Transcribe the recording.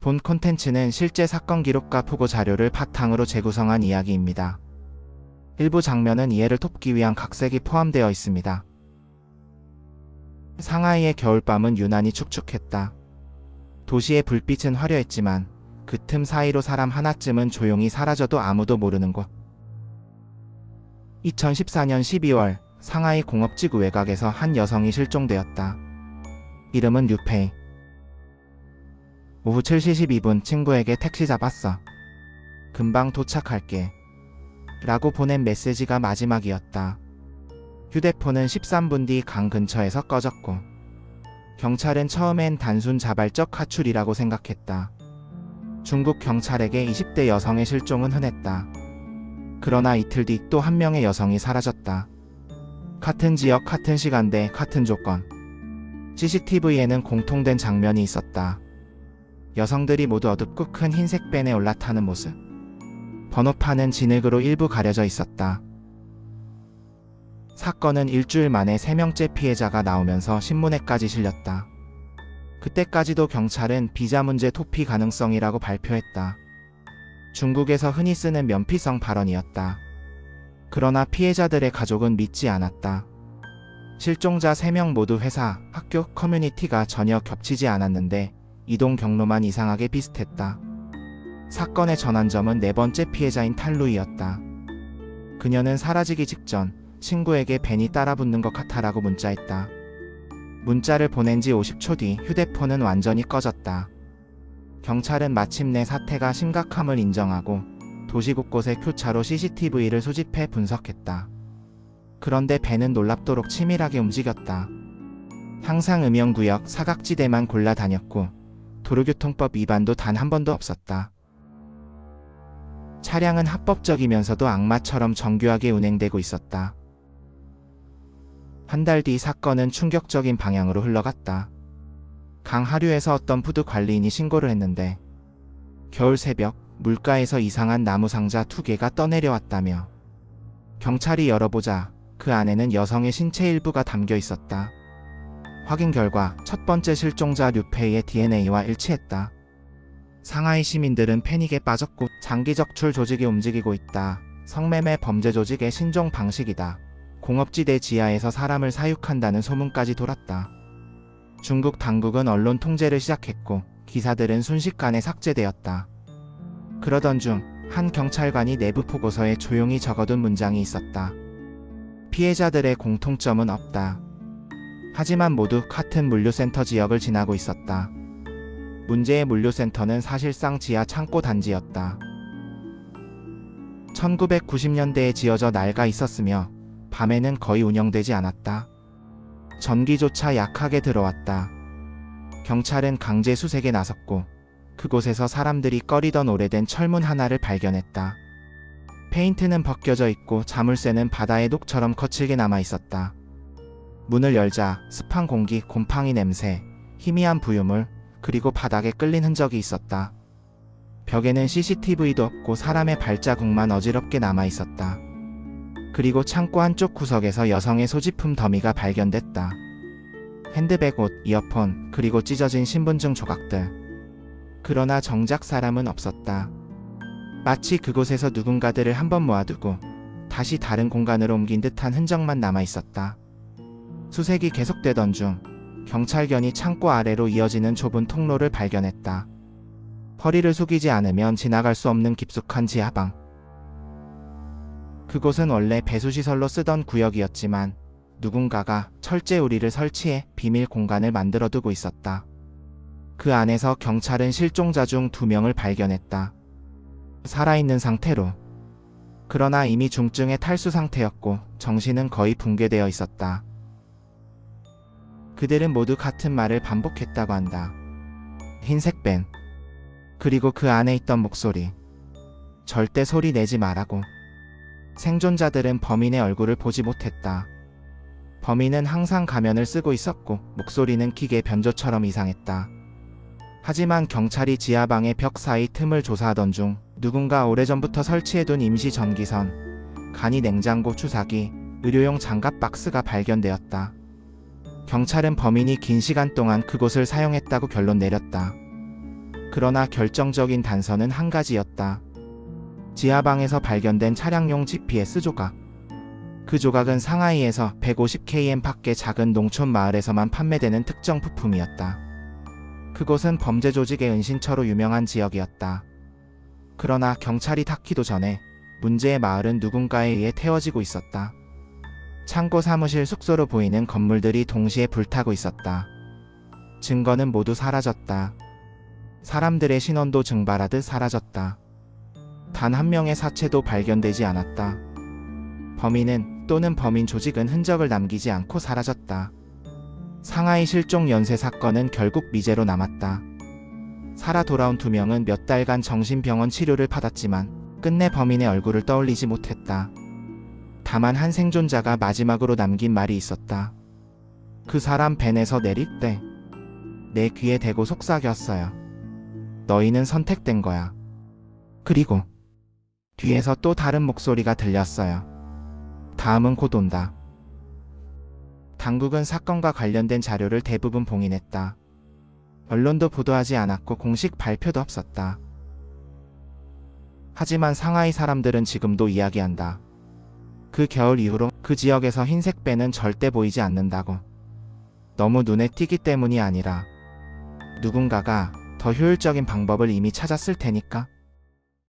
본 콘텐츠는 실제 사건 기록과 보고 자료를 바탕으로 재구성한 이야기입니다. 일부 장면은 이해를 돕기 위한 각색이 포함되어 있습니다. 상하이의 겨울밤은 유난히 축축했다. 도시의 불빛은 화려했지만 그 틈 사이로 사람 하나쯤은 조용히 사라져도 아무도 모르는 곳. 2014년 12월 상하이 공업지구 외곽에서 한 여성이 실종되었다. 이름은 류페이. 오후 7시 12분 친구에게 택시 잡았어. 금방 도착할게. 라고 보낸 메시지가 마지막이었다. 휴대폰은 13분 뒤 강 근처에서 꺼졌고 경찰은 처음엔 단순 자발적 가출이라고 생각했다. 중국 경찰에게 20대 여성의 실종은 흔했다. 그러나 이틀 뒤 또 한 명의 여성이 사라졌다. 같은 지역, 같은 시간대, 같은 조건. CCTV에는 공통된 장면이 있었다. 여성들이 모두 어둡고 큰 흰색 밴에 올라타는 모습. 번호판은 진흙으로 일부 가려져 있었다. 사건은 일주일 만에 3명째 피해자가 나오면서 신문에까지 실렸다. 그때까지도 경찰은 비자 문제 도피 가능성이라고 발표했다. 중국에서 흔히 쓰는 면피성 발언이었다. 그러나 피해자들의 가족은 믿지 않았다. 실종자 3명 모두 회사, 학교, 커뮤니티가 전혀 겹치지 않았는데 이동 경로만 이상하게 비슷했다. 사건의 전환점은 4번째 피해자인 탈루이였다. 그녀는 사라지기 직전 친구에게 벤이 따라붙는 것 같아라고 문자했다. 문자를 보낸 지 50초 뒤 휴대폰은 완전히 꺼졌다. 경찰은 마침내 사태가 심각함을 인정하고 도시 곳곳에 교차로 CCTV를 수집해 분석했다. 그런데 벤은 놀랍도록 치밀하게 움직였다. 항상 음영구역 사각지대만 골라 다녔고 도로교통법 위반도 단 한 번도 없었다. 차량은 합법적이면서도 악마처럼 정교하게 운행되고 있었다. 한 달 뒤 사건은 충격적인 방향으로 흘러갔다. 강 하류에서 어떤 푸드 관리인이 신고를 했는데 겨울 새벽 물가에서 이상한 나무 상자 2개가 떠내려왔다며 경찰이 열어보자 그 안에는 여성의 신체 일부가 담겨 있었다. 확인 결과 첫 번째 실종자 류페이의 DNA와 일치했다. 상하이 시민들은 패닉에 빠졌고 장기 적출 조직이 움직이고 있다. 성매매 범죄 조직의 신종 방식이다. 공업지대 지하에서 사람을 사육한다는 소문까지 돌았다. 중국 당국은 언론 통제를 시작했고 기사들은 순식간에 삭제되었다. 그러던 중 한 경찰관이 내부 보고서에 조용히 적어둔 문장이 있었다. 피해자들의 공통점은 없다. 하지만 모두 같은 물류센터 지역을 지나고 있었다. 문제의 물류센터는 사실상 지하 창고 단지였다. 1990년대에 지어져 낡아 있었으며 밤에는 거의 운영되지 않았다. 전기조차 약하게 들어왔다. 경찰은 강제 수색에 나섰고 그곳에서 사람들이 꺼리던 오래된 철문 하나를 발견했다. 페인트는 벗겨져 있고 자물쇠는 바다의 녹처럼 거칠게 남아 있었다. 문을 열자 습한 공기, 곰팡이 냄새, 희미한 부유물, 그리고 바닥에 끌린 흔적이 있었다. 벽에는 CCTV도 없고 사람의 발자국만 어지럽게 남아 있었다. 그리고 창고 한쪽 구석에서 여성의 소지품 더미가 발견됐다. 핸드백, 옷, 이어폰, 그리고 찢어진 신분증 조각들. 그러나 정작 사람은 없었다. 마치 그곳에서 누군가들을 한번 모아두고 다시 다른 공간으로 옮긴 듯한 흔적만 남아 있었다. 수색이 계속되던 중 경찰견이 창고 아래로 이어지는 좁은 통로를 발견했다. 허리를 숙이지 않으면 지나갈 수 없는 깊숙한 지하방. 그곳은 원래 배수시설로 쓰던 구역이었지만 누군가가 철제 우리를 설치해 비밀 공간을 만들어두고 있었다. 그 안에서 경찰은 실종자 중 2명을 발견했다. 살아있는 상태로. 그러나 이미 중증의 탈수 상태였고 정신은 거의 붕괴되어 있었다. 그들은 모두 같은 말을 반복했다고 한다. 흰색 밴. 그리고 그 안에 있던 목소리. 절대 소리 내지 말라고. 생존자들은 범인의 얼굴을 보지 못했다. 범인은 항상 가면을 쓰고 있었고 목소리는 기계 변조처럼 이상했다. 하지만 경찰이 지하방의 벽 사이 틈을 조사하던 중 누군가 오래전부터 설치해둔 임시 전기선, 간이 냉장고, 주사기, 의료용 장갑 박스가 발견되었다. 경찰은 범인이 긴 시간 동안 그곳을 사용했다고 결론 내렸다. 그러나 결정적인 단서는 한 가지였다. 지하방에서 발견된 차량용 GPS 조각. 그 조각은 상하이에서 150km 밖의 작은 농촌 마을에서만 판매되는 특정 부품이었다. 그곳은 범죄 조직의 은신처로 유명한 지역이었다. 그러나 경찰이 닿기도 전에 문제의 마을은 누군가에 의해 태워지고 있었다. 창고, 사무실, 숙소로 보이는 건물들이 동시에 불타고 있었다. 증거는 모두 사라졌다. 사람들의 신원도 증발하듯 사라졌다. 단 한 명의 사체도 발견되지 않았다. 범인은 또는 범인 조직은 흔적을 남기지 않고 사라졌다. 상하이 실종 연쇄 사건은 결국 미제로 남았다. 살아 돌아온 2명은 몇 달간 정신병원 치료를 받았지만 끝내 범인의 얼굴을 떠올리지 못했다. 다만 한 생존자가 마지막으로 남긴 말이 있었다. 그 사람 벤에서 내릴 때 내 귀에 대고 속삭였어요. 너희는 선택된 거야. 그리고 뒤에서 또 다른 목소리가 들렸어요. 다음은 곧 온다. 당국은 사건과 관련된 자료를 대부분 봉인했다. 언론도 보도하지 않았고 공식 발표도 없었다. 하지만 상하이 사람들은 지금도 이야기한다. 그 겨울 이후로 그 지역에서 흰색 밴은 절대 보이지 않는다고. 너무 눈에 띄기 때문이 아니라 누군가가 더 효율적인 방법을 이미 찾았을 테니까.